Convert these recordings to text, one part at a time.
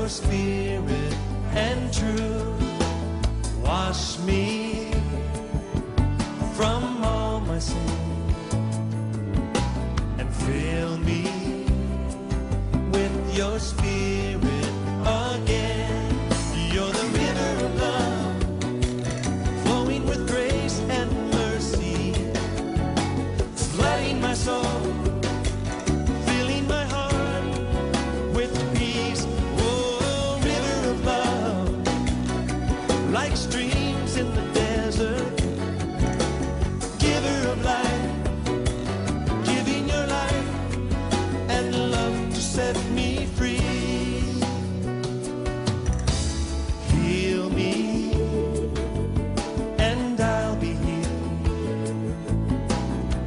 your spirit and truth. Wash me from all my sin and fill me with your spirit again. You're the river of love, flowing with grace and mercy, flooding my soul, filling my heart with peace. Oh, river of love, like streams in the desert, giver of life, giving your life and love to set me free. Heal me and I'll be healed.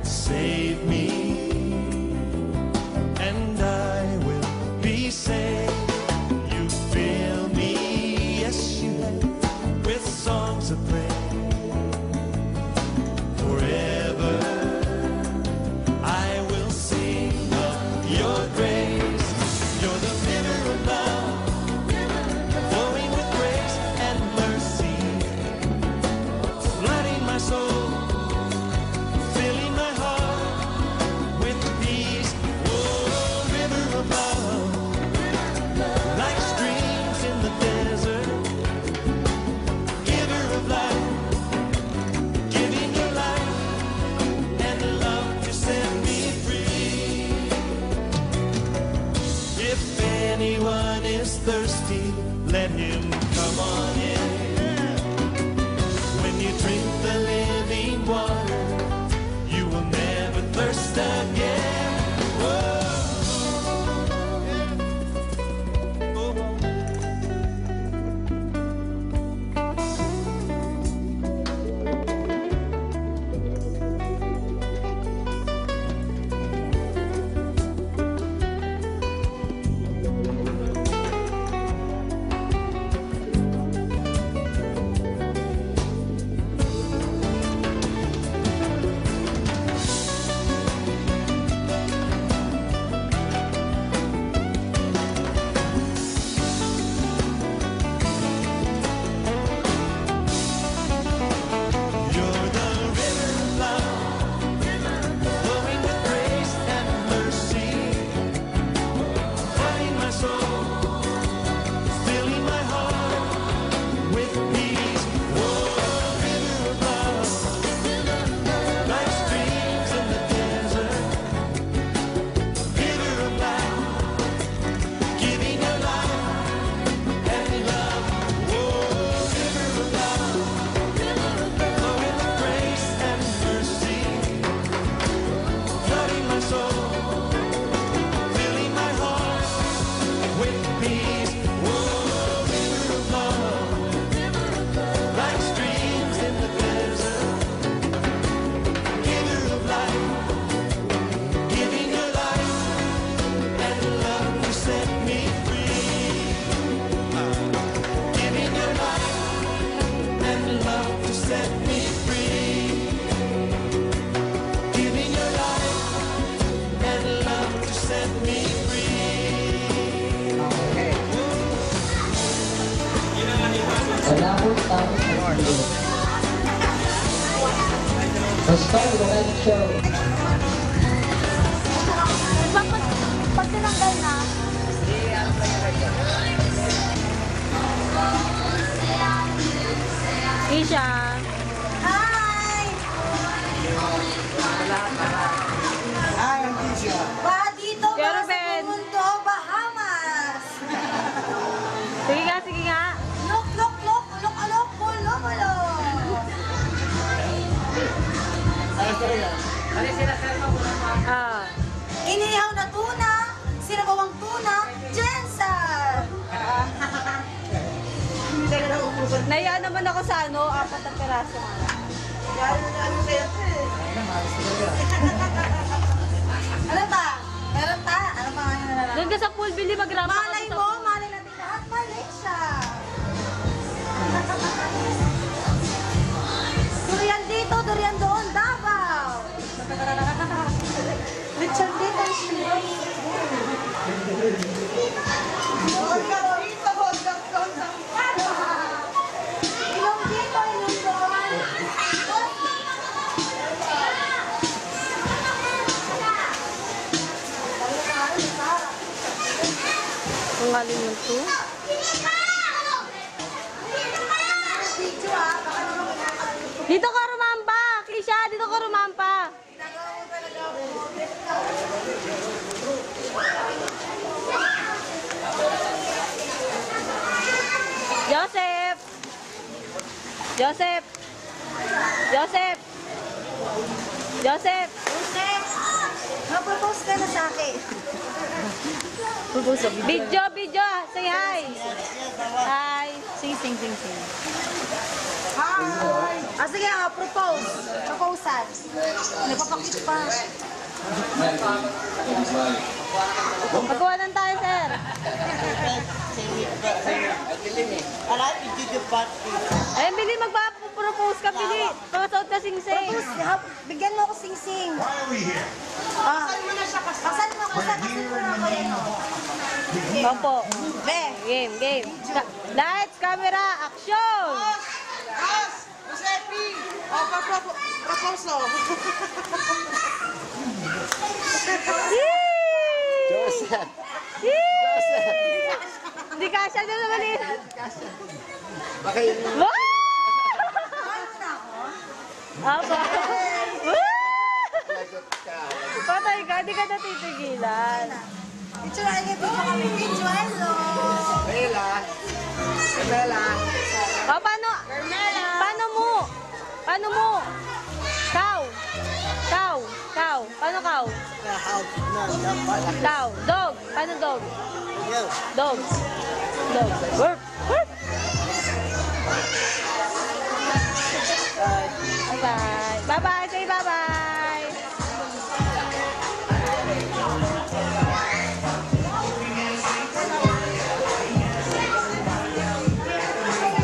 Save me and I will be saved. You fill me, yes you have, with songs of praise. Forever I will sing of your grace. You're the river of love, flowing with grace and mercy, flooding my soul, filling my heart with peace. Oh, river of love, like streams in the desert, giver of life, giving your life and love to set me free. If anyone is thirsty, let him come on in. When you drink the living water, you will never thirst again. Whoa. You're the river of love, flowing with grace and mercy, flooding my soul, filling my heart with peace. Oh, river of love, like streams in the desert, giver of life, giving your life and love. Oh, river of love, flowing with grace and mercy, flooding my soul, filling my heart with peace. Oh, river of love, like streams in the desert, giver of life, giving your life and love to set me free. Giving your life and love to set me free. Giving your life and love to set me free. Wala po tapos na video. Basta, wala show. Pag tinanggal na, Isha. Hi! Hi, Alicia. Ba, dito ba Pero sa Ben. mundo, Bahamas? Sige nga, sige nga. Look, look, look, look, look, look, look. Ah. Inihaw na tuna, sinabawang tuna, Jensen! Naiya naman ako sa ano, 4 na peraso. Ano ba? Meron ta? Ano ba ngayon na lang? Doon ka sa pool, Billy, magrama ka Malay sa mo, pool. malay natin lahat, Malaysia! Durian dito, durian doon, Davao! Lechon dito, Ang galing mo to. Dito ka rumampa! Krisha, dito ka rumampa! Joseph! Joseph! Joseph! Joseph! Mag-propose ka na sa akin. Video, video! Say hi! Hi! Sing, sing, sing, sing. Hi! Ah, sige, propose. Proposal. Nagpapakit pa. Magkawanan tayo, sir. Ay, Bili, magpa-propose ka, Bili. Pagkasuot ka sing-sing. Bigyan mo ako sing-sing. Kasal mo na siya, kasal. Kasal mo ako na ako yan. Opo. Be. Game, game. Lights, camera, action! Josepi! Proposal! Joseph! Joseph! Hindi kasya dyan naman eh. Baka yun yung... Wow! Aba! Patay ka, di ka natitigilan. Picture na nga, picture kami. Picture, hello. Carmela! O, paano? Paano mo? Paano mo? Cow! Cow! Cow! Paano cow? Cow! Dog! Paano dog? Dog! Dog! Burp! Burp! Bye-bye! Bye-bye! Say bye-bye!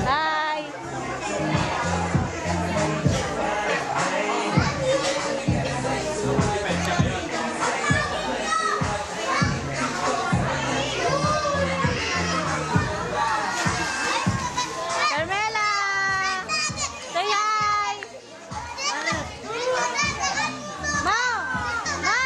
Bye! Carmela! Say hi! Ma! Ma!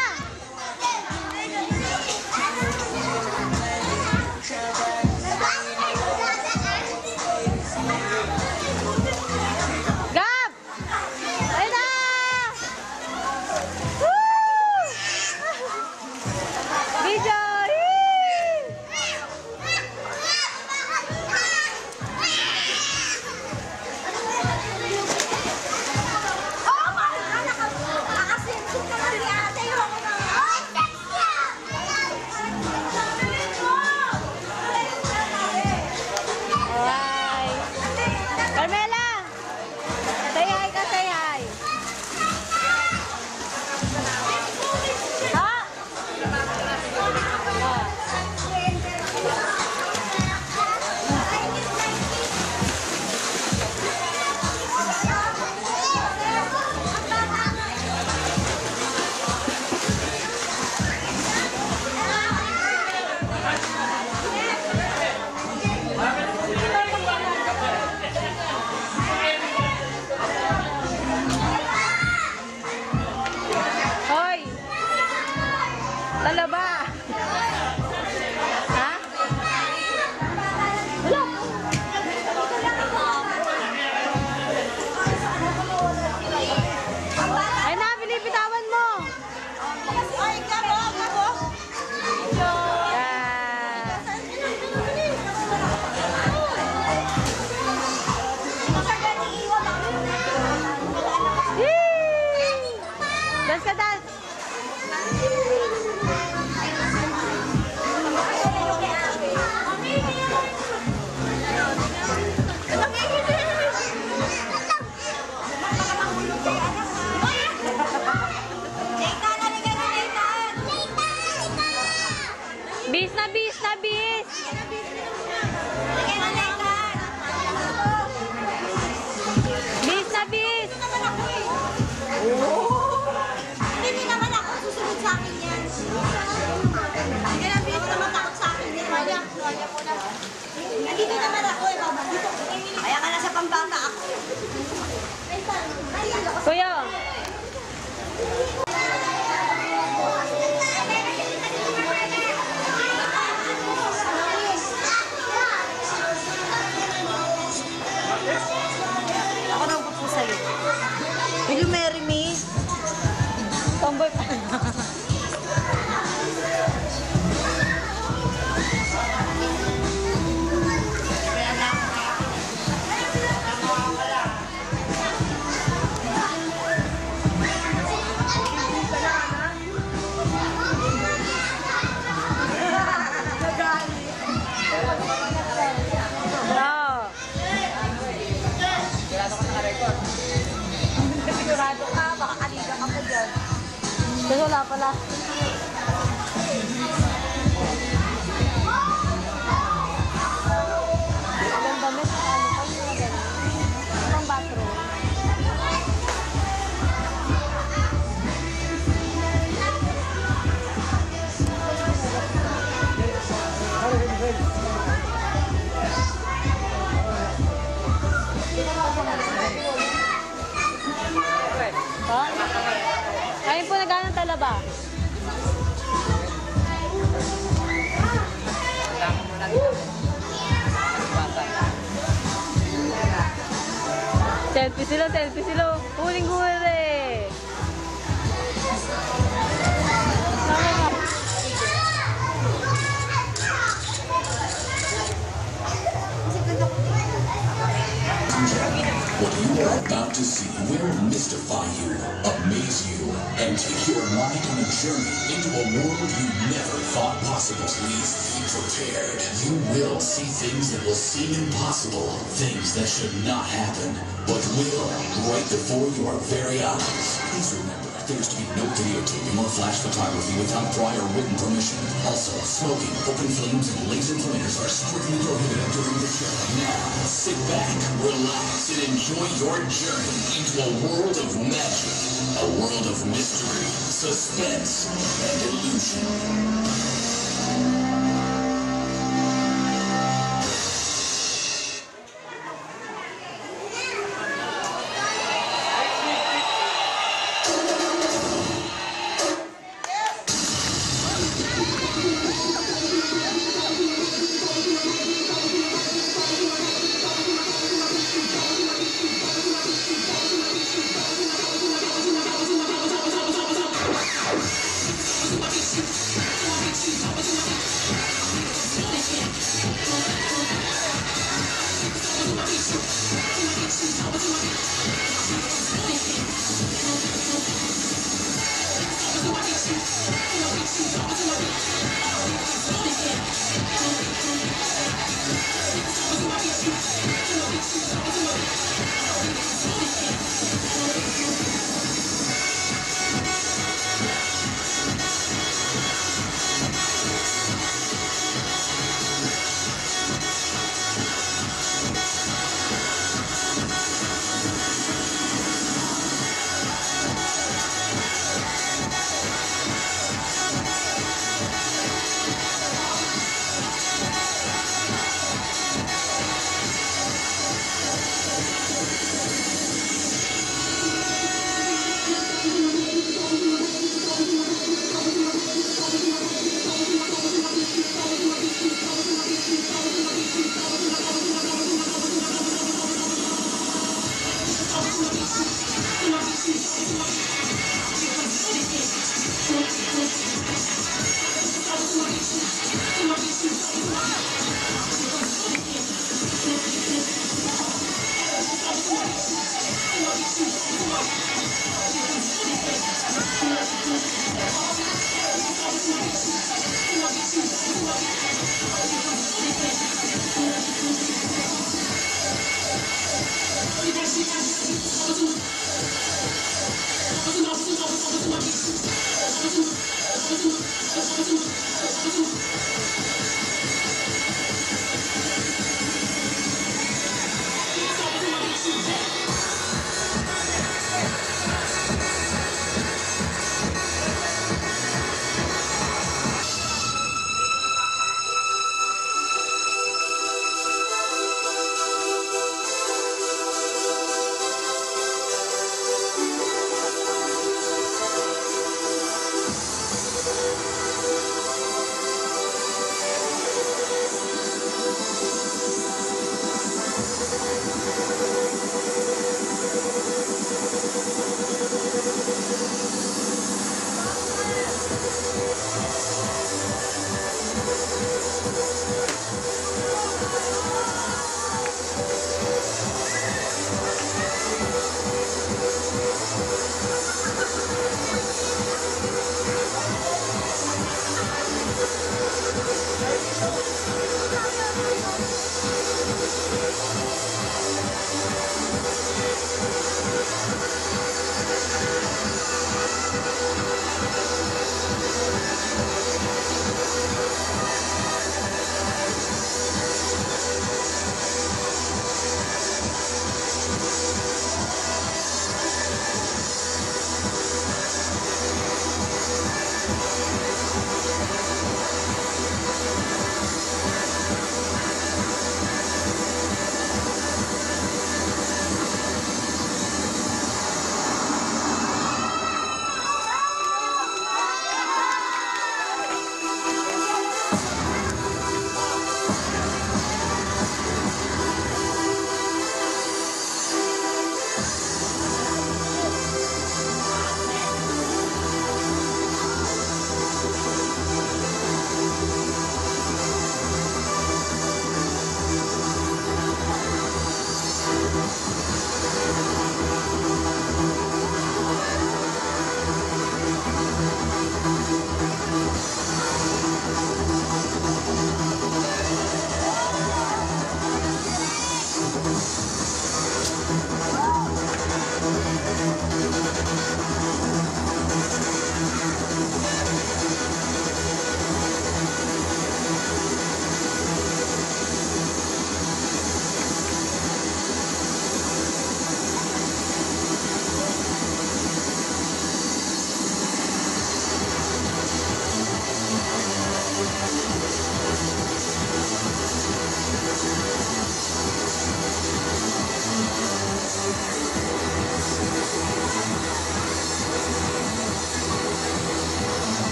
Gab! Ayun na! Woo! Video! Hi! Carmela! Say hi ka, say hi! Ha? Hoy! Talaba! Ha? Wala! Ay na, pilipitawan mo! Ay, gabo, gabo. Yan! Yee! Dance ka, dance! Bis na bis na bis! Bis na bis! Hindi naman ako susunod sa akin yan. Hindi na bilis naman takot sa akin. Nandito naman ako eh, mama. Kaya ka na sa pambata ako. Kuya! Kain po na ganang talaba. Selfie sila, selfie sila. Huling-huli. Tama ka. What you are about to see will mystify you, amaze you, and take your mind on a journey into a world you never thought possible. Please be prepared. You will see things that will seem impossible, things that should not happen, but will right before your very eyes. Please remember, there is to be no videotaping or flash photography without prior written permission. Also, smoking, open flames, and laser pointers are strictly prohibited during the show. Now, sit back, relax, and enjoy your journey into a world of magic, a world of mystery, suspense, and illusion.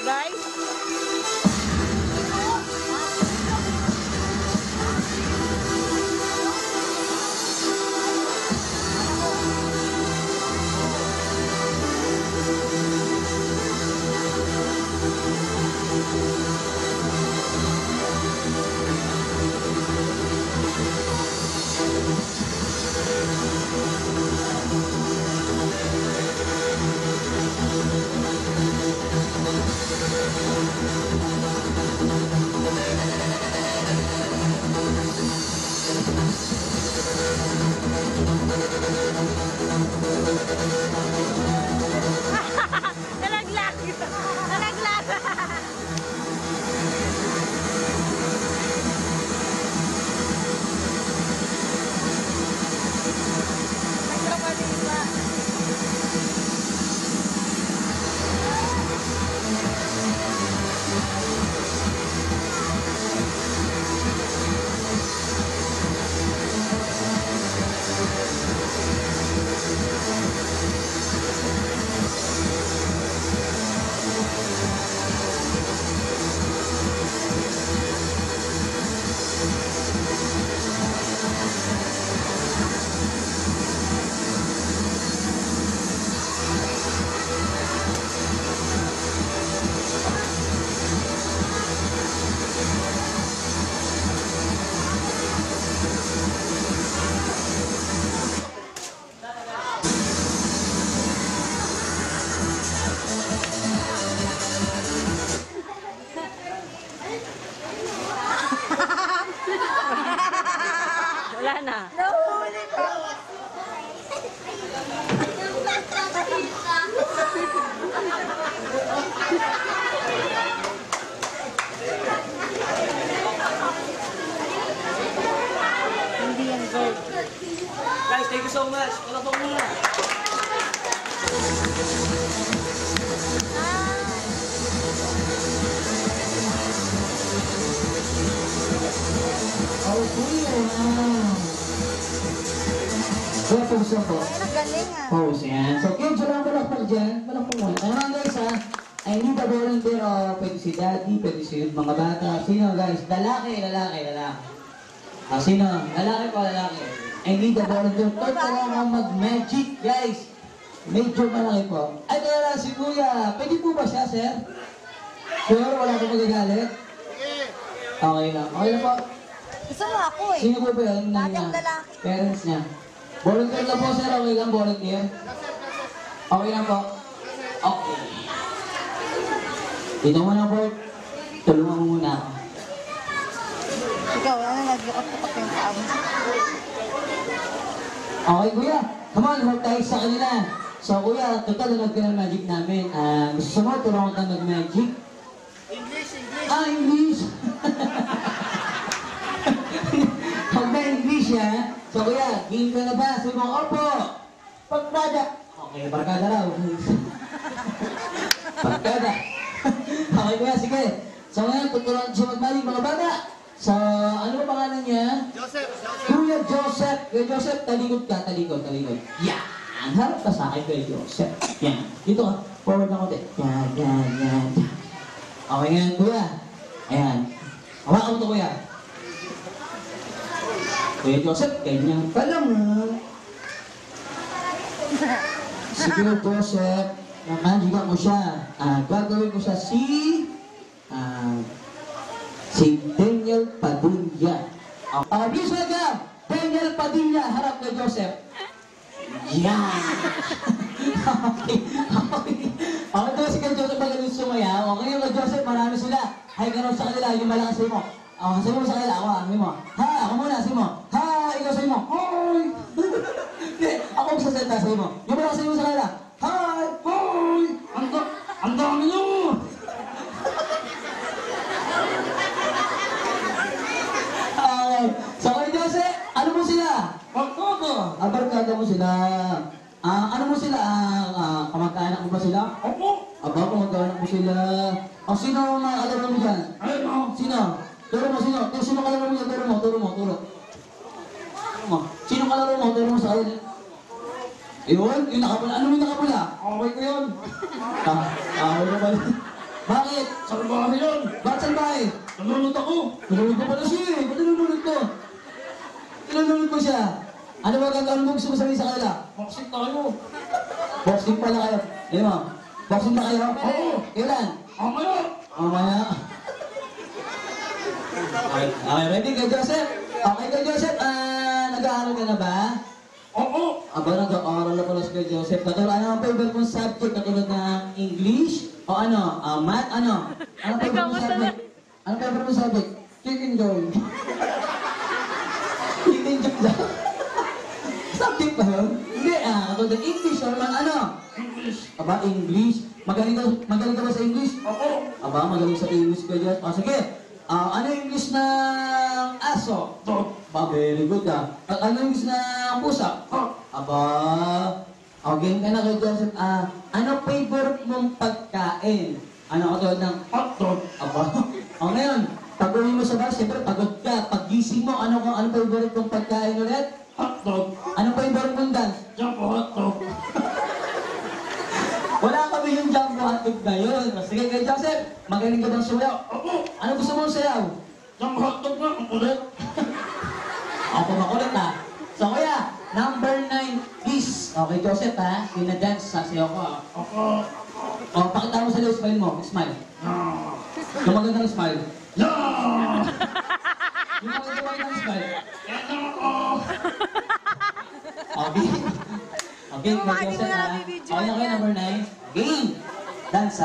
guys. Nalaglag. Nalaglag. Wala na. Nahuli ko. Hindi yan gold. Guys, thank you so much. Wala po muna. Oh, kuya. Kaya po siya po. Ay, nagaling ah. Pose yan. So, game siya lang palakpak dyan. Palakpak mo. Ano nga guys ha? I need a volunteer. Pwede si daddy, pwede si mga bata. Sino guys? Lalaki. Sino? Lalaki po, lalaki. I need a volunteer. Tutulungan kang mag-magic guys. Medyo malaki po. Ay, kaya lang si kuya. Pwede po ba siya, sir? Sure? Wala po magagalit? Okay lang. Okay lang po. Gusto mo ako eh. Sino po ba yun? Lagi ang lalaki. Parents niya. Volunteer lang po, sir. Okay lang, volunteer. Okay lang po. Okay. Dito muna po. Tulungan mo muna ako. Ikaw, ano, nag-iot-iot yung tao. Okay, kuya. Come on, huwag tayo sa kanila. So, kuya, total nanood ka ng magic namin. Gusto mo, tulungan ka mag-magic? English. English. Huwag na English, ha? So, kuya, game ka na ba? Sabi mo, opo. Pagkada. Okay, barkada raw. Pagkada. Okay, kuya, sige. So, ngayon, tuturuan siya mag-magic, mga bata. So, ano ba pangalan niya? Kuya Joseph. Kuya Joseph, talikod ka, talikod. Yan. Harap ka sa akin, Kuya Joseph. Yan. Dito ka. Forward na konti. Yan. Okay ngayon, Kuya. Ayan. Hawakan mo to, Kuya. Kuya Joseph, ganyan ka lang, ha? Si Kuya Joseph, magigan mo siya. Gagawin ko siya si Daniel Padilla. Please welcome, Daniel Padilla, harap kay Joseph. Yan. Okay. Okay daw si kay Joseph magaling sumayaw. Okay yung kay Joseph, marami sila. Hay ka raw sa kanila, yung malakas sa'yo mo. Sabi mo sa kanila, sabi mo. Ha, ako muna, sabi mo. Ha, ikaw sabi mo. Hoy! Hindi, ako magsasalita sa'yo mo. Yung malakas sa'yo mo sa kanila. Hi! Hoy! Ang dami nyo! So kay Joseph, ano mo sila? Barkada. Barkada mo sila. Ano mo sila? Kamag-anak mo ba sila? Opo. Kamag-anak mo sila. Sino ang kalaro mo dyan? Sino? Turo mo, sino? Sino kalaro mo dyan? Turo mo. Sino kalaro mo? Turo mo sa akin. Yun, yung nakapula. Ano yung nakapula? Okay ko yun. Okay ko pala. Bakit? Salbahe yun! Bakit salbahe? Nalulot ako! Nalulog ko pala siya eh. Ba't nalulog ko? Nalulog ko siya. Ano ba gagawin mo? Gusto mo sabihin sa kanila? Boxing tayo! Boxing pala kayo. Ayun mo. Boxing na kayo? Oo. Kailan? Mamaya! Mamaya. Okay, ready ka, Joseph? Okay ka, Joseph? Nag-aaral ka na ba? Oo! Aba, nag-aaral na pala si Kuya Joseph. Katulad, ano ang favorite mong subject? Katulad ng English? O ano? Math? Ano? Ano ang favorite mong subject? Ano ang favorite mong subject? Chicken joy. Chicken joy daw. Subject ba yun? Hindi katulad ng English or man ano? English! Aba, English. Magaling ka ba sa English? Oo! Aba, magaling sa English Kuya Joseph. O, sige. Ano yung English ng aso? Dog! Ba, very good ano yung English ng pusa? Hot! Aba, okay ka na kay Joseph. Ano favorite mong pagkain? Ano katulad ng, Hotdog! aba, ngayon, pag uwi mo sa bar, siyempre pagod ka. Pag gising mo, ano favorite mong pagkain ulit? Hotdog! Ano favorite mong dance? Jumbo hotdog! Wala kami yung jumbo hotdog na yun. Sige kay Joseph, magaling ka bang sumayaw? Ako! Ano gusto mong sayaw? Jumbo hotdog na! Ang ulit! Ako makulit So kuya, number 9, please. Okay, Joseph Pina-dance, sasayaw ko Ako! Pakita mo sa smile mo. Smile. Yeah! Yung magandang smile. Yeah! Yung magandang smile. Yan ako! Okay. Okay, Yung mga Kuya hindi mo Joseph na nabibidyoan Okay, okay, yan. number 9. Game. Dance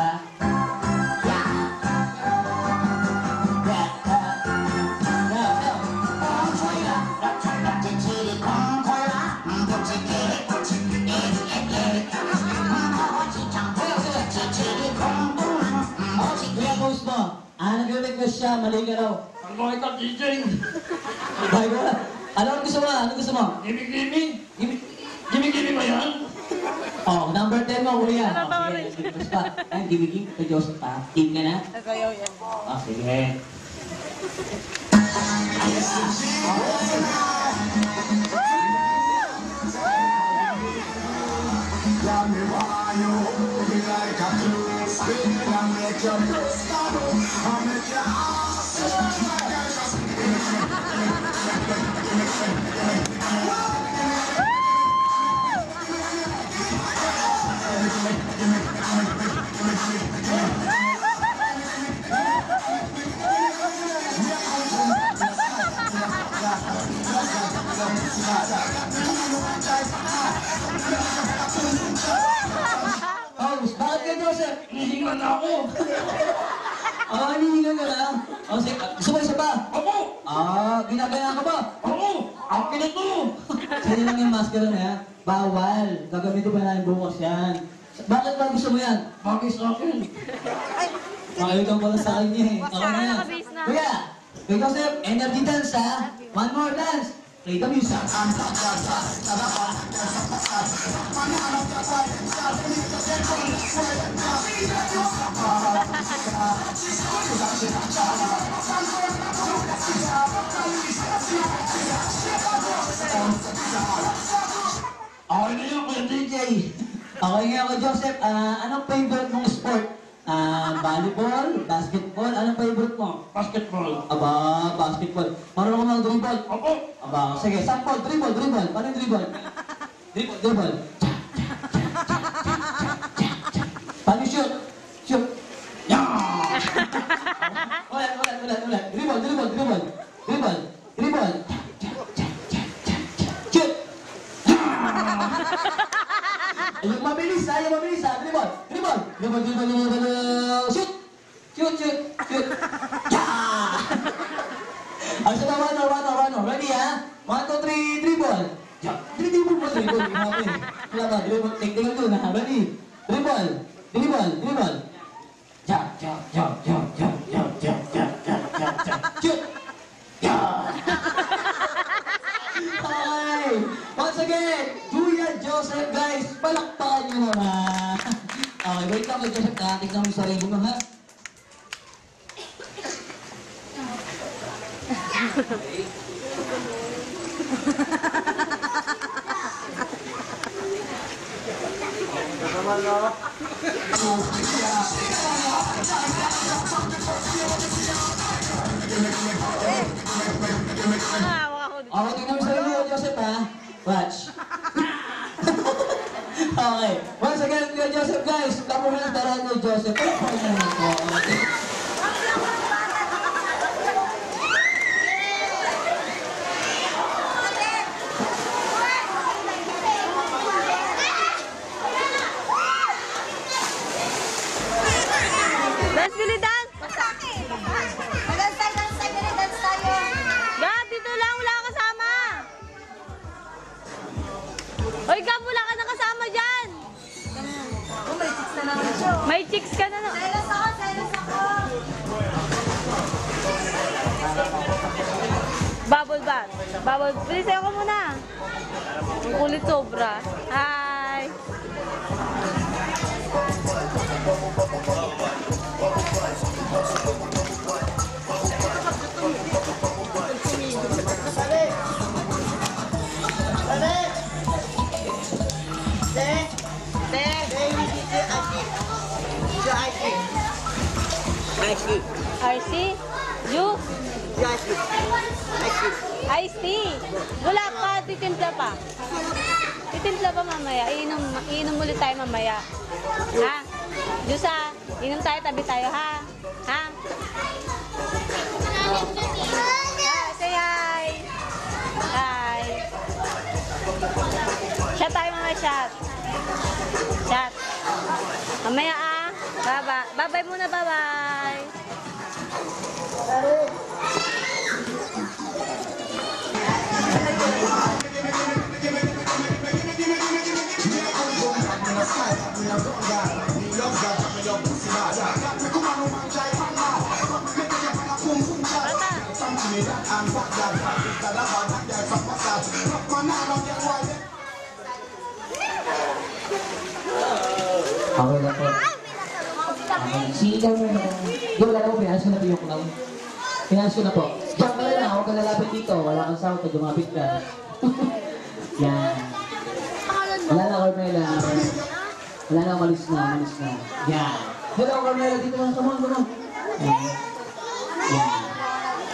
Kuya, post mo. Nag-request siya, mali ka raw. Salbahe ka, DJ! Bye, wala. Ano gusto mo? Ano gusto mo? Gimik-gimik! Gimik-gimik ba yan? Number 10 mo, kuya. Ano ba, Sige, request pa. Gimiging kay Joseph Team ka na? Nagayaw yan. Sige. Bakit ka, Joseph? Hinihingan na ako! Hinihingan ka lang. Sige, gusto mo isa pa? Ako! Ginagaya ka ba? Ako! Akin na to! Sa'yo lang yung maskara na yan. Bawal. Gagamitin pa namin bukas yan. Bakit ba gusto mo yan? Bagay sa akin! Makalitan ko lang sa kanya eh. Wag Ako siya, na yan. nakabase na. Kuya, Kuya Joseph, energy dance One more dance. Play the music. Okay na yun, Kuya DJ! Okay nga ako, Joseph. Anong favorite mong sport? Volleyball, basketball, anong favorite mo? Basketball! Aba, basketball. Marunong ka mag-dribble? Ako! Aba, sige, sample, dribble. Paano yung dribble? Dribble. Paano yung shoot? Shoot. Yeah! Ulit. Dribble. Shoot. Yung mabilis dribble. Shoot. Yeah! Ang sa one, ready 1, 2, 3, dribble. Dribble mo. Wala ba, dribble, technical to na, ready? Dribble. Ja. Shoot. Yeah! Okay! Once again, Kuya Joseph, guys, palakpakan nyo naman. Okay, wait lang, Kuya Joseph, tignan mo yung sarili mo, ha? Okay. naman, no? Okay, tingnan mo sa iyo, Joseph, ha? Watch. Okay. Once again, Kuya Joseph, guys. Kamuha ng daraan ni Joseph. Ano pa yun po? Dance, Billy, dance! Dance tayo. Gab, dito lang, wala ka kasama. Hoy, Gab, wala ka na kasama dyan. May chicks ka na. Selos ako. Bubble bath. Bubble, please, ayaw ka muna. Ang kulit sobra. Hi! RC? You? Ice tea. Wala pa, titimpla pa. Titimpla pa mamaya. Iinom ulit tayo mamaya. Ha? Jusa, inom tayo, tabi tayo, ha? Ha? Say hi. Hi. Shot tayo mamaya, shot. Shot. Mamaya, ah. Bye-bye muna, bye-bye. Okay na po. Si ikaw mo na. Di wala na po, pinahas ko na po yung clown. Pinahas ko na po. Diyan ka na lang, huwag ka lalapit dito. Wala kang sawat, dumapit ka. Yan. Wala na, Carmela. Wala na, malis na. Yan. Hello, Carmela, dito na. Come on. Yan.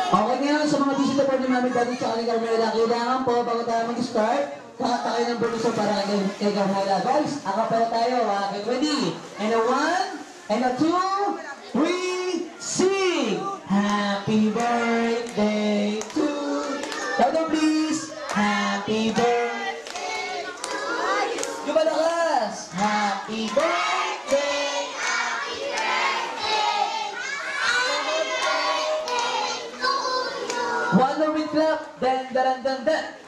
Okay, ngayon sa mga busy support ni Mami Daddy sa kay Carmela, kailangan po, bago tayo mag-start, kakata kayo ng bonus para kay Carmela. Guys, akapela tayo, ha? Okay, ready? And a 1, and a 2, 3, sing! Happy birthday to... Louder please! Happy birthday to you! Yung malakas! Happy birthday! Happy birthday! Happy birthday to you! One more with clap! Dan!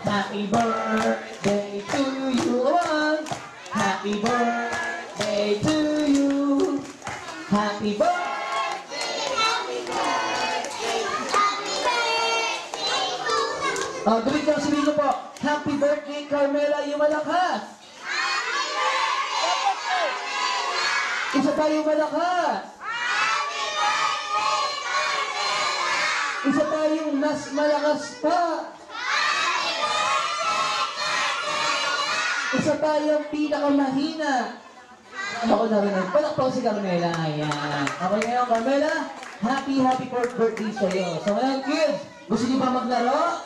Happy birthday to you! Come on! Happy birthday to you! Happy birthday! Oh, gawin ko, sabihin ko po, Happy birthday, Carmela, yung malakas! Happy birthday! Isa pa yung malakas! Happy birthday, Carmela! Isa pa yung mas malakas pa! Happy birthday, Carmela! Isa pa yung pinakamahina! Ako na rin, palakpaw si Carmela, ayan. Okay ngayon, Carmela, happy birthday sa'yo. So ngayon, kids, gusto niyo ba maglaro?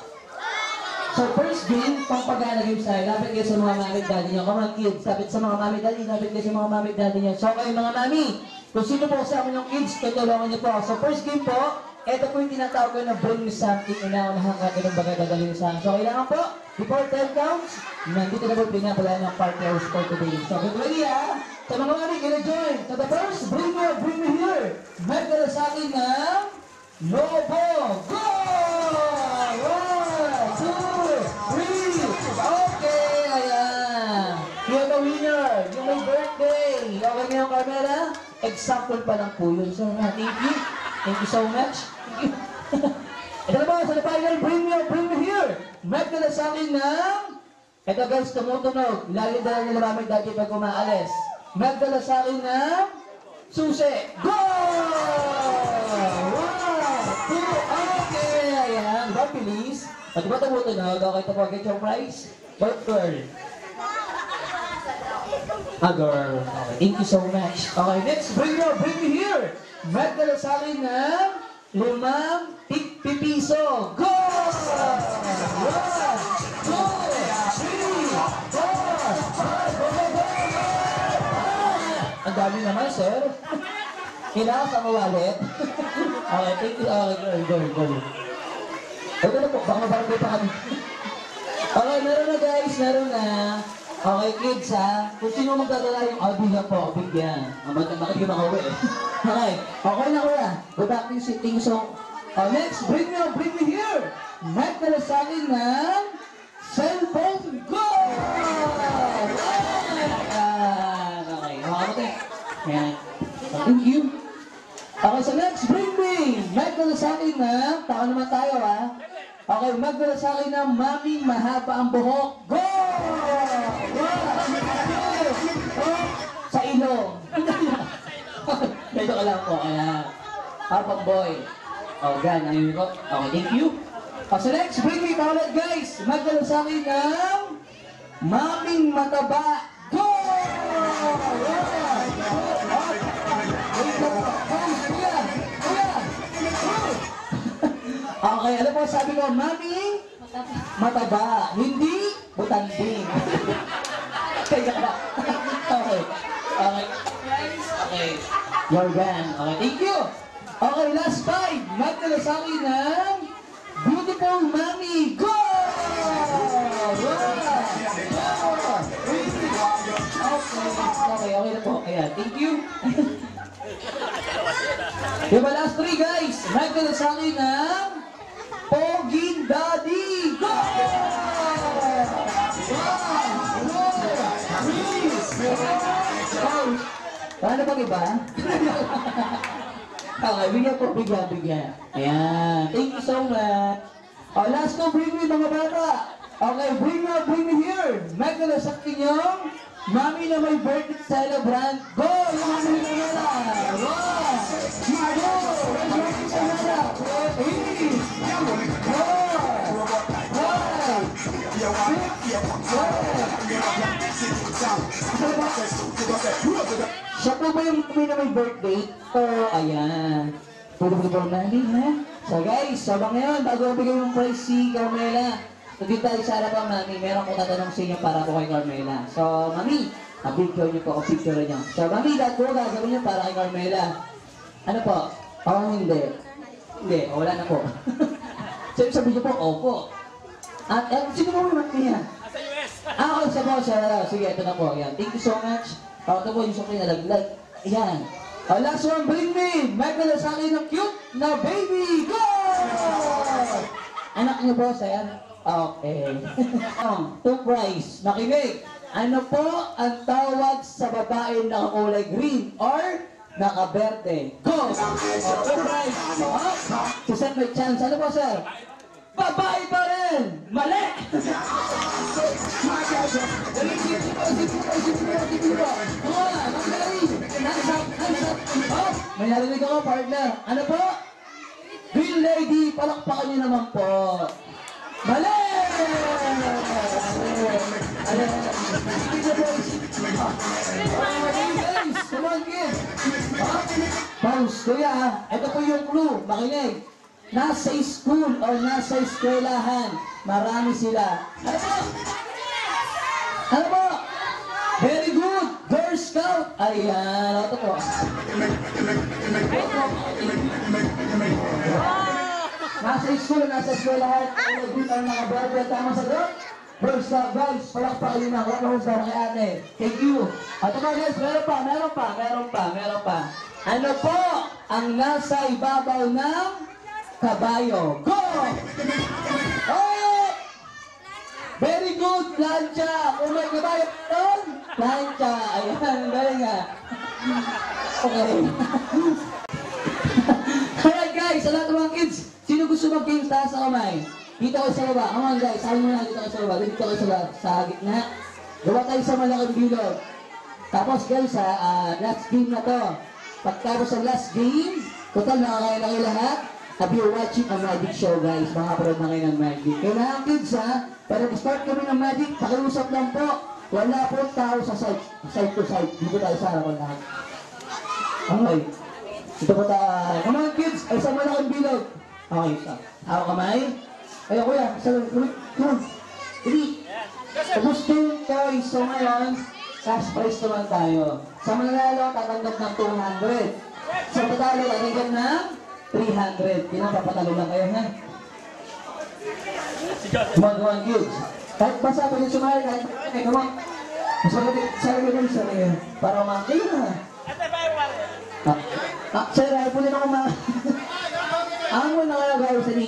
So first game, pang-pagana game sa'yo, lapit kayo sa mga mami daddy nyo. Come on kids, lapit sa mga mami daddy, lapit kayo sa mga mami daddy nyo. So kayo mga mami, kung sino po sa amin yung kids, tutulungan nyo po. So first game po, ito po yung tinatawag ko na bring me something, inaunahan ka ng bagay dadalhin sa amin. So kailangan po, before 10 counts, nandito na po pinapala ng partners for today. So get ready ha! Sa mga mami, gonna join. So the first, bring me here. Magdala sa akin ng Lobo. Go! 1, 2, 3. Okay, ayan. You're the winner. Yung may birthday. Okay ngayon, Carmela? Example pa lang po yun. So, thank you. Thank you so much. Ito na ba, sa final, bring me here. Magdala sa akin ng... Ito guys, tumutunog. Lagi dala nila mamay dati pag umaalis. Magdala sa akin ng... Susi. Go! 1, 2, okay. Ayan. Ba, please. At ba tumutunog? Okay, ito po. Get your prize. Bird girl. A girl. Okay, thank you so much. Okay, next, bring me here. Magdala sa akin ng 5 pipiso. Go! 1, 2, 3, 4, 5, go, go, go! Ang dami naman, sir. Kailangan sa wallet. Okay, thank you. Okay, go. Ito na po, baka mabarangay pa kami. Okay, meron na guys, meron na. Okay, kids ha. Kung sino magdadala yung bigyan po, bigyan. Bakit di ba kauwi eh? Okay na kuya. Go back to sitting song. Next, bring me here. Magdala sa akin ng cellphone. Go! Okay, okay. Ayan. Thank you. Okay, so next, bring me. Magdala sa akin ng, taka naman tayo ha. Okay, magdala sa akin ng maming mahaba ang buhok. Go! Sa ilong. Medyo ka lang po. Ayan. Habang boy. O, gan. Ayun ko. Okay, thank you. So next, bring me ulit guys. Magdala sa akin ng maming mataba. Go! Okay, alam mo, sabi ko, mami, mataba, hindi butanding. Kaya ka. Okay. Yorgan. Okay, thank you. Okay, last 5. Magdala sa akin ng beautiful mami. Go! Okay na po. Ayan, thank you. Diba last 3 guys? Magdala sa akin ng Poging Daddy. Go! 1, 2, 3, 4, 5. Paano bang iba? Okay, bigyan. Ayan. Thank you so much. Last to bring me mga bata. Okay, bring me here. Magdala sa akin yung mami na may birthday celebrant. Go! Yung mami na nila. Go! Siya po ba yung mami na may birthday? Ayan. Puro mami, ha? So guys, sabang ngayon, bago mabigay yung prize si Carmela, dito tayo sa harapang mami, meron ko tatanong sa inyo para po kay Carmela. So, mami, picture niyo po, picture niyo. So, mami, lahat po gagawin niyo para kay Carmela. Ano po? Hindi. Hindi, wala na po. So, sabi niyo po, opo. At, sino mo naman niya? Sa US! Okay, siya. Sige, ito na po. Yan. Thank you so much. Ito po yung sukli na laglag. Yan. Last one, bring me. Magdala sa akin ng cute na baby. Go! Anak niyo po, sir? Okay. Two prize. Makinig. Ano po ang tawag sa babae na kulay green or nakaberde? Go! Two prize. Si sir may chance. Ano po, sir? Babae pa rin! Mali! May narinig ako, partner. Ano po? Green lady, palakpakan niyo naman po. Mali! Come on, kids. Bounce, kuya, ito po yung clue. Makinig. Nasa school o nasa eskwelahan, marami sila. Ano po? Ano po? Very good! Girl Scout! Ayan, ito po. Nasa school o nasa eskwelahan, ay good ang mga barber. Tama sa doon? Girl Scout, guys, palakpakan nyo na. Huwag na husga kay ate. Thank you. Ito pa guys, meron pa. Ano po ang nasa ibabaw ng kabayo? Go! Oh! Very good, plancha. Kung may kabayo doon, plancha. Ayan, galing nga. Okay. Alright guys, sa lahat ng mga kids, sino gusto mag-games taas sa kamay? Dito kayo sa baba. Come on guys, sabi mo na dito kayo sa baba. Dito kayo sa gitna. Gawa tayo sa malaking bilog. Tapos guys, last game na to. Pagkapos sa last game, total nakakaya na kayo lahat. Have you watching a magic show guys? Makapanood na kayo ng magic. Kailangan kids ha, para mag-start kami ng magic, pakiusap lang po. Wala po tao sa side to side. Dito tayo sa harapan lahat. Okay. Ito po tayo. Come on kids, ay sa malaking bilog. Okay, isa. Hawak kamay. Ay, kuya, isa lang. Come on. Hindi. Tapos yung toys. So ngayon, cash prize naman tayo. Sa mananalo, tatanggap ng 200. Sa patalo, tatanggap ng 300. Pinapapatalo lang kayo, ha? Come on, kids. Kahit basa pa yung sumali, kahit come on. Mas magandang, sarili ko yung sarili. Para umakil na. Sir, ayaw po din ako mo na kayo gawin sa ni.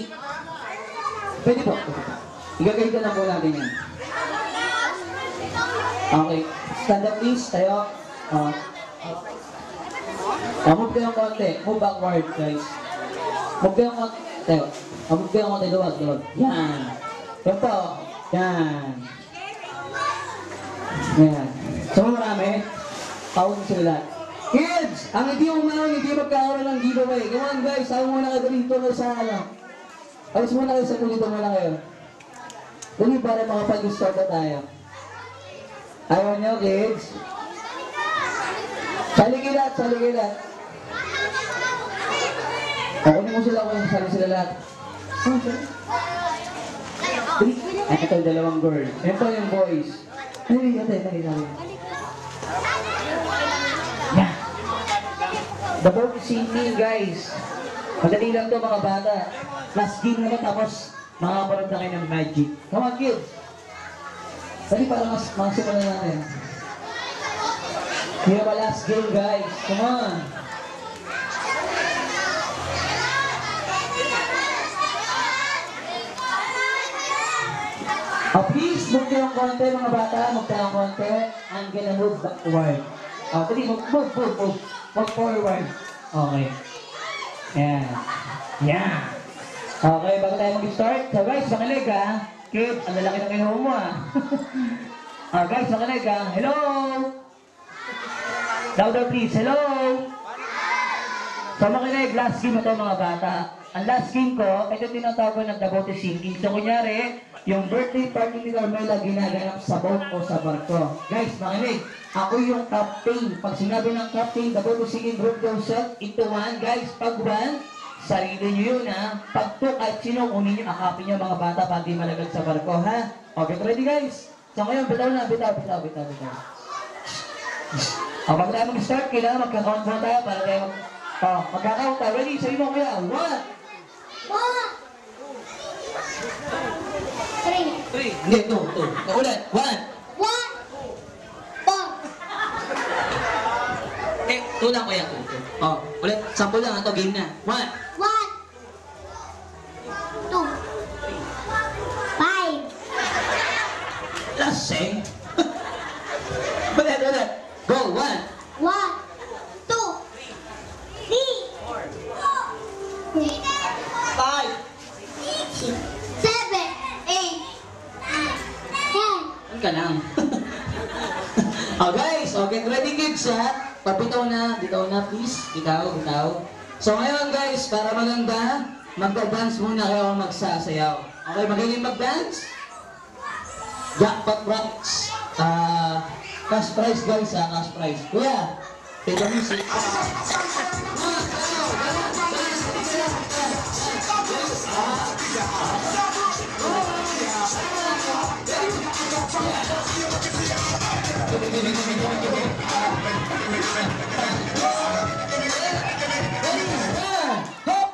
Pwede po. Igagay ka na po natin yan. Okay. Stand up please. Tayo. Move kayong konti. Move backward guys. Move kayong konti. Tayo. Move kayong konti. Luwag. Yan. Yan po. Yan. Yan. So marami. Tawag sila. Kids! Ang hindi umaon, hindi magkakaroon ng giveaway. Come on guys, ayaw muna kayo dito na sa ano. Alis muna kayo sa dito muna kayo. Dali para makapag-start na tayo. Ayaw nyo kids? Saligilat, saligilat. Kunin mo sila kung sali sila lahat. Ay, ito yung dalawang girl. Ito yung boys. Dali. Yeah. The boat is sinking, guys. Madali lang to mga bata. Last game na tapos makakaparod na kayo ng magic. Come on, kids. Dali para masok na natin. Here ba last game, guys? Come on. Please, move kayong konti mga bata. Move kayong konti. I'm gonna move backward. Dali, move. Move forward. Okay. Yan. Yan. Okay, bago tayo mag-start. So guys, makinig ha. Kids, ang lalaki ng inuho mo ha. Guys, makinig ha. Hello! Louder please. Hello! So makinig, last game na to mga bata. Ang last game ko, ito tinatawag ko ng The Boat is Sinking. So kunyari, yung birthday party ni Carmela ginaganap sa boat o sa barko. Guys, makinig. Ako yung captain. Pag sinabi ng captain, The Boat is Sinking, group yourself into one. Guys, pag one, sarili nyo yun ha. Pag two, kahit sino, kunin nyo, akapin nyo mga bata pag di malagag sa barko ha. Okay, ready guys? So ngayon, bitaw na. Pag tayo mag-start, kailangan magka-count muna tayo para tayo magka-count tayo. Ready? Sabi mo kaya, 1, 3. Hindi, 2. Ulit. 1. 2 lang kuya. Ulit. 10 lang. Ito, game na. 1. 2, 5, Last sing. Ulit. Go. 1. 1, 2, 3, 4, 5. 7, 8, 9, 10. Ano ka lang? Guys, okay. Ready kids ha? Pabitaw na. Bitaw na please. Bitaw. So ngayon guys, para maganda, magda-dance muna kayo o magsasayaw. Okay, magaling mag-dance? Jackpot rocks. Cash prize guys ha, cash prize. Kuya, take the music.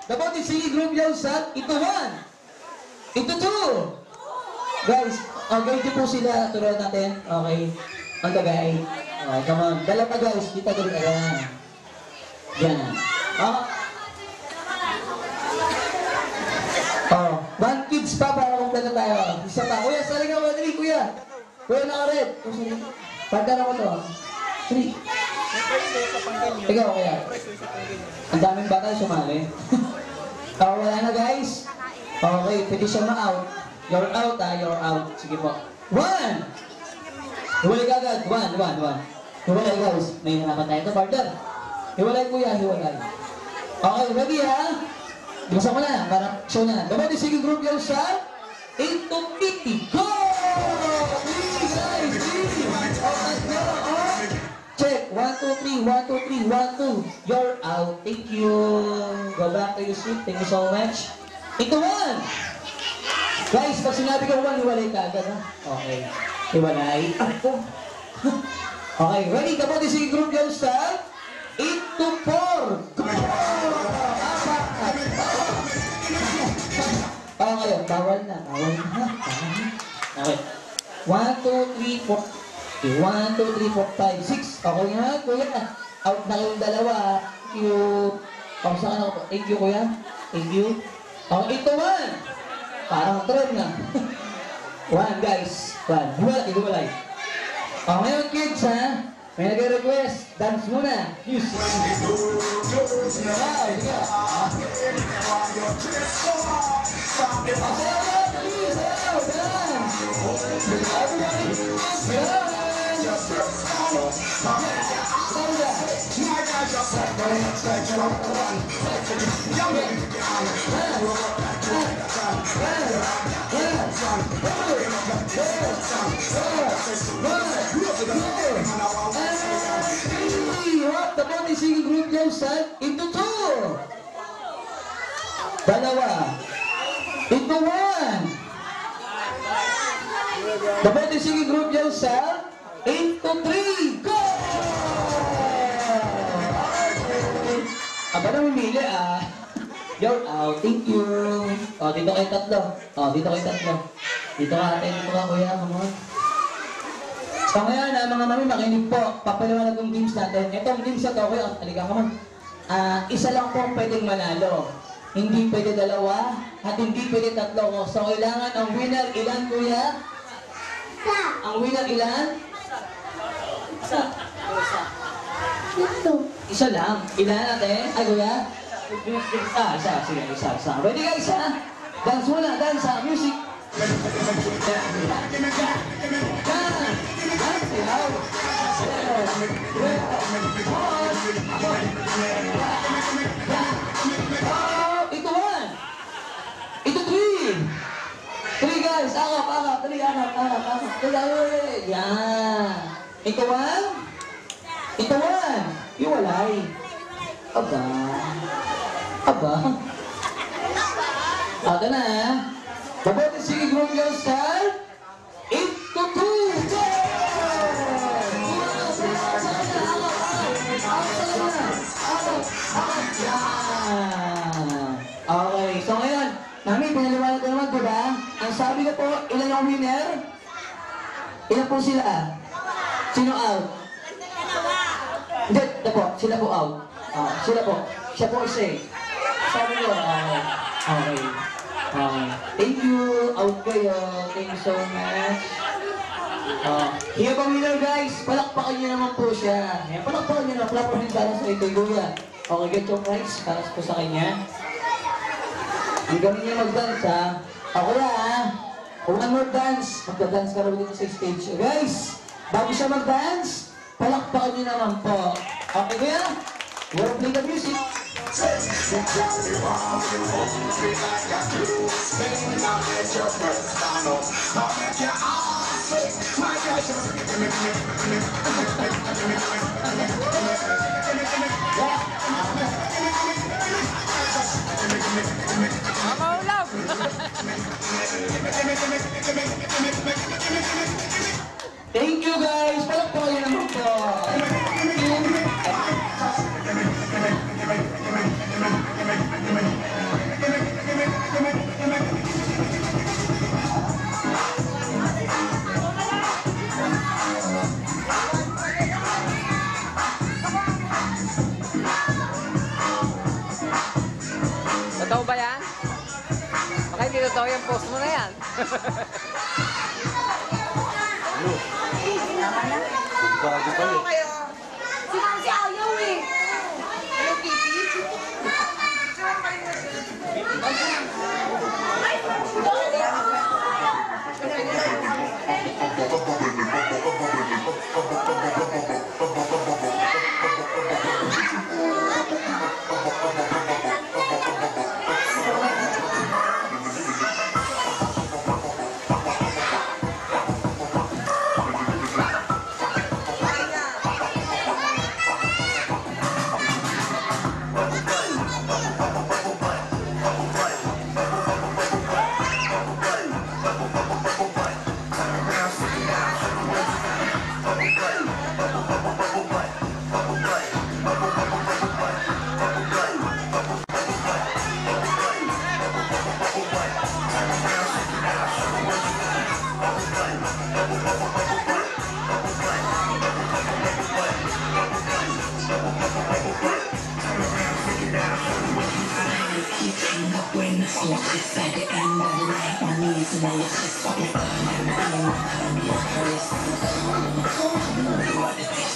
The Boat is Sinking group yourself into 1. Into 2. Guys, okay ito po sila. Turuan natin. Okay. Pagkagay. Okay, come on. Dala pa guys. Kita ko rin. Ayan. Yan. One kids pa para kumpleto tayo. Isa pa. Kuya, sali ka. Dali, kuya. Kuya, naka-red. Pagdala ko to. 3. Ikaw, kuya. Ang daming bata sumali. Wala na guys. Okay, pwede siya ma-out. You're out you're out. Sige po. 1! Hiwalay ka agad. 1. Hiwalay guys. May hanapan tayo. Ito, partner. Hiwalay kuya, hiwalay. Okay, ready ha? Buksan mo na, para show na. The Boat is Sinking group yourself into 50. Go! Please guys, please! 1, 2, 3, 1, 2, 3, 1, 2. You're out. Thank you. Go back to your seat. Thank you so much. Ito 1. Guys, pag sinabi ko 1, hiwalay ka agad, ha? Okay. Hiwalay. Ako. Okay, ready? Kapag si group yung style. 8 to 4. Go! Okay, bawal na. Bawal na. Okay. 1, 2, 3, 4. Okay, 1, 2, 3, 4, 5, 6. Okay nga, kuya. Out na kayong dalawa. Thank you. Pausakan ako po. Thank you, kuya. Thank you. Okay, ito 1. Parang trend na. 1, guys. 1. Hiwalay. Okay, ngayon, kids, ha? May nag-request. Dance muna. Music. Wow, sige. The Body Singing Group Yosan into 2. Dalawa. Into 1. The Body Singing Group Yosan into 3. Go! Aba na mamili ah. You're out. Thank you. O, dito kayo tatlo. Dito ka ate. Dito ka kuya. Come on. So ngayon, mga mami, makinig po. Papaliwanag yung games natin. Itong games na to, kuya, halika ka man. Isa lang po pwedeng manalo. Hindi pwede dalawa, at hindi pwede tatlo. So kailangan ang winner ilan, kuya? Ang winner ilan? Isa. Isa lang. Ilan natin? Ay, kuya? Isa. Sige, isa. Ready guys, ha? Dance muna, dance, ha? Music. Ito 1. Ito 3. 3 guys. Akap. Dali, akap. Dali. Yan. Ito 1. Ito 1. Iwalay. Aba. Ito na. Mabuti sige group yung style. 8 to 2. Go! Okay, so ngayon, Mami, pinaliwanag ko naman, diba? Ang sabi ko po, ilan yung winner? Ilan po sila? Sino out? Hindi, po, sila po out. Sila po. Siya po isa eh. Sabi ko, okay. Thank you. Out kayo. Thank you so much. Here pa winner guys. Palakpakan niyo naman po siya. Palakpakan niyo na. Palakpakan din para sa ito. Kuya. Okay, get your prize. Para po sa kanya. Ang galing niya mag-dance ha. Kuya ha. One more dance. Magda-dance ka rin dito sa stage. Guys, bago siya mag-dance, palakpakan niyo naman po. Okay kuya? We'll play the music. Thank you guys. Palakpakan niyo naman po. Totoo ba yan? Baka hindi totoo yung post mo na yan. Bago pa eh. Si Ma'am si ayaw eh. Hello, Kitty. When the smoke hits at the end of the night, my knees and I just fucking I'm being be a curse. What is this?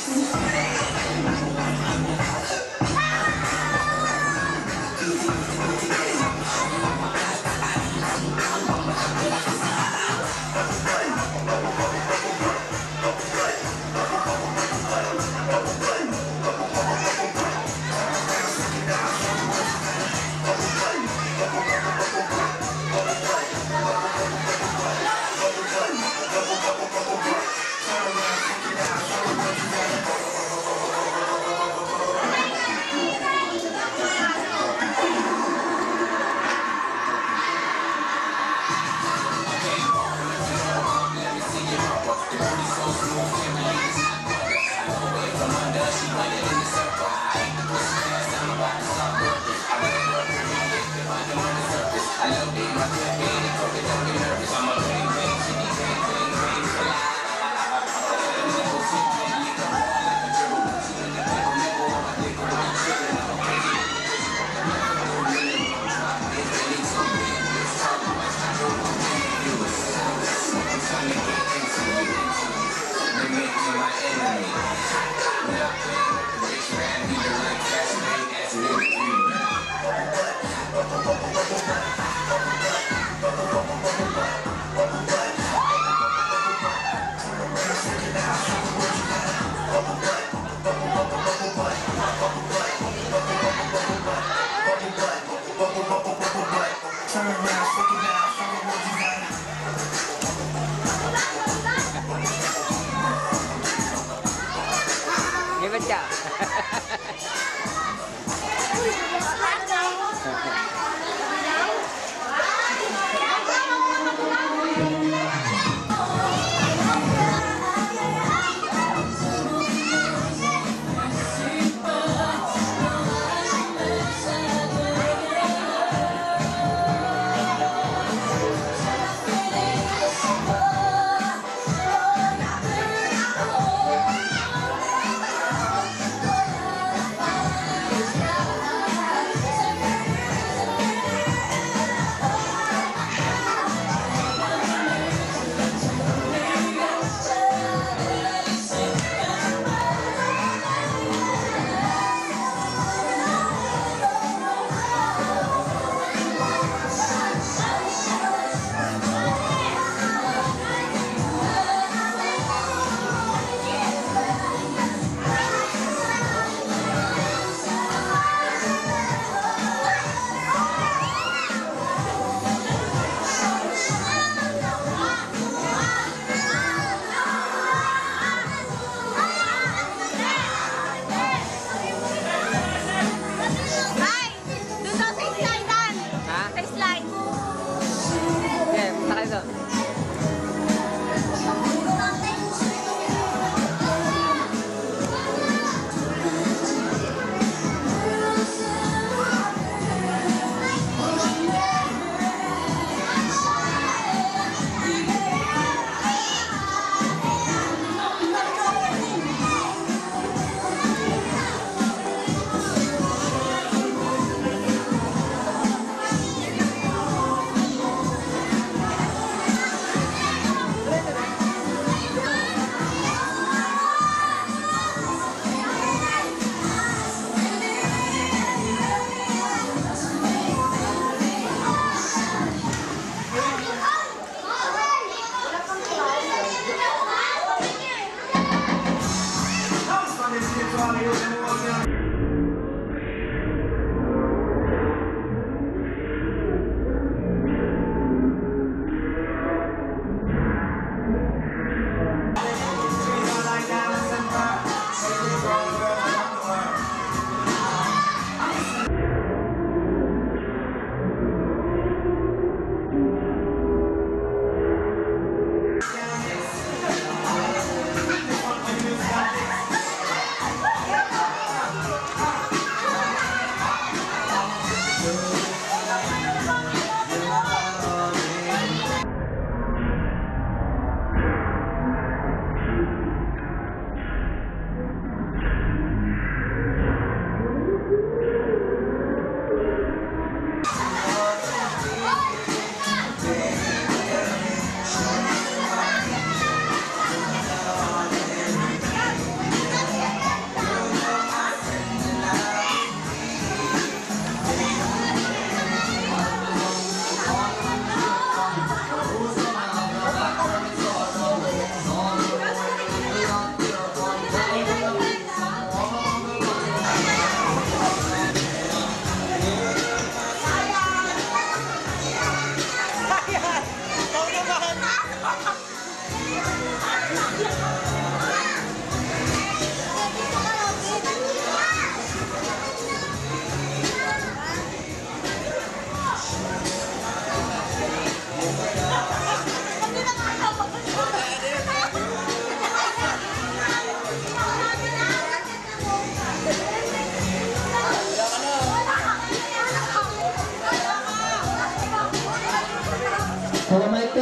Alright,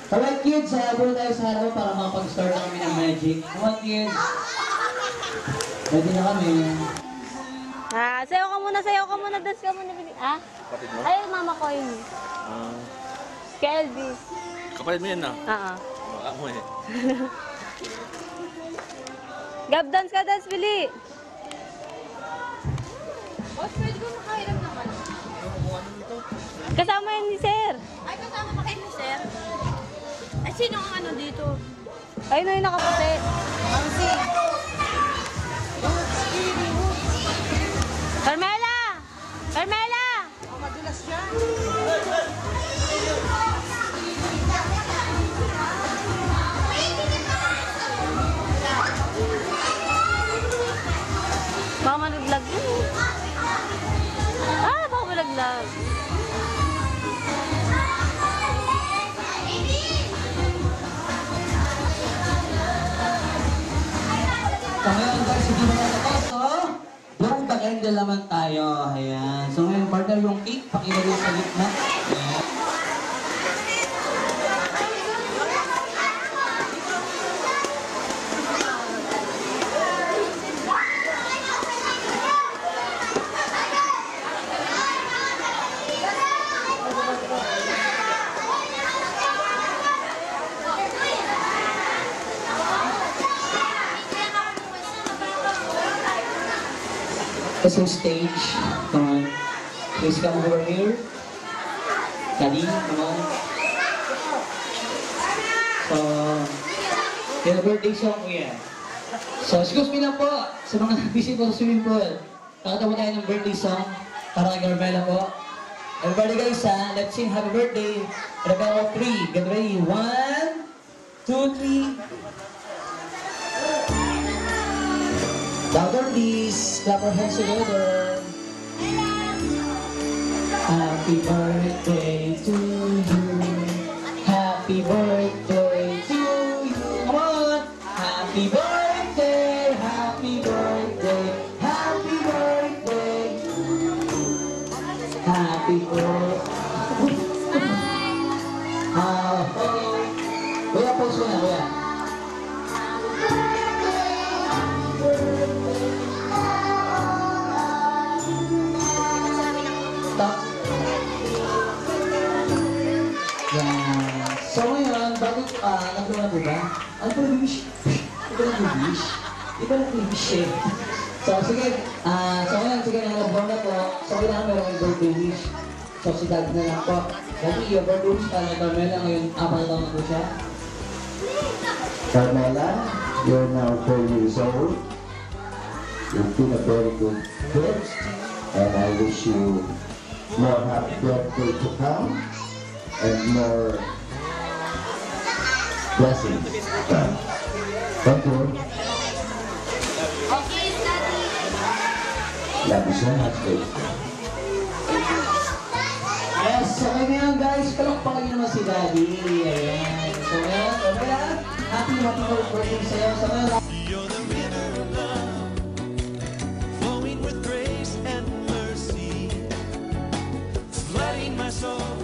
alright kids, habol tayo sa harapan para makapag-start na kami ng magic. Alright kids. Ready na kami. Sayaw ka muna, dance ka muna. Ay, mama ko yun. Kay Elvis. Kapalit mo yan na? Oo. Ako eh. Gab, dance ka, dance, Billy. Pwede ko makairam naman. Kasama yan ni Sir. Ay, kasama pa kayo ni Sir? Ay, sino ang ano dito? Ayun na yung nakaputi. Carmela! Carmela! Madulas yan. Baka malaglag yun. Baka malaglag. So ngayon guys, hindi mo natapos, so yung bagay naman tayo. Ayan. So ngayon, partner yung cake, pakilagay sa gitna. Ayan. This is stage. Come on. Please come over here. Daddy, come on. So, yung birthday song ko yan. So, excuse me lang po sa mga busy po sa swimming pool. Nakata mo tayo ng birthday song para kay Carmela po. Everybody guys let's sing happy birthday. Rebel 3. Get ready. 1, 2, 3. Louder please. Clap our hands together. Happy birthday to you. Happy birthday to you. Come on. Happy birthday. Happy birthday. Happy birthday. Happy birthday. Kuya, pause mo na, kuya. Stop. Yan. So ngayon, bago, nagkaroon na po ba? Ano po yung wish? Ito lang yung wish? Ito lang yung wish eh. So sige, so ngayon, sige na nag-born na po. So kailangan meron yung birthday wish. So si Dad na lang po. Dati yung birthday wish para kay Carmela ngayon, 4 taon na po siya. Carmela, you're now 4 years old. You've been a very good kid, and I wish you more happy birthday to come and more blessings. Thank you. Love you so much, baby. Yes, so ngayon guys, palakpakan niyo naman si Daddy. Ayan. So ngayon, Carmela, happy birthday sa'yo. So ngayon, You're the river of love, flowing with grace and mercy, flooding my soul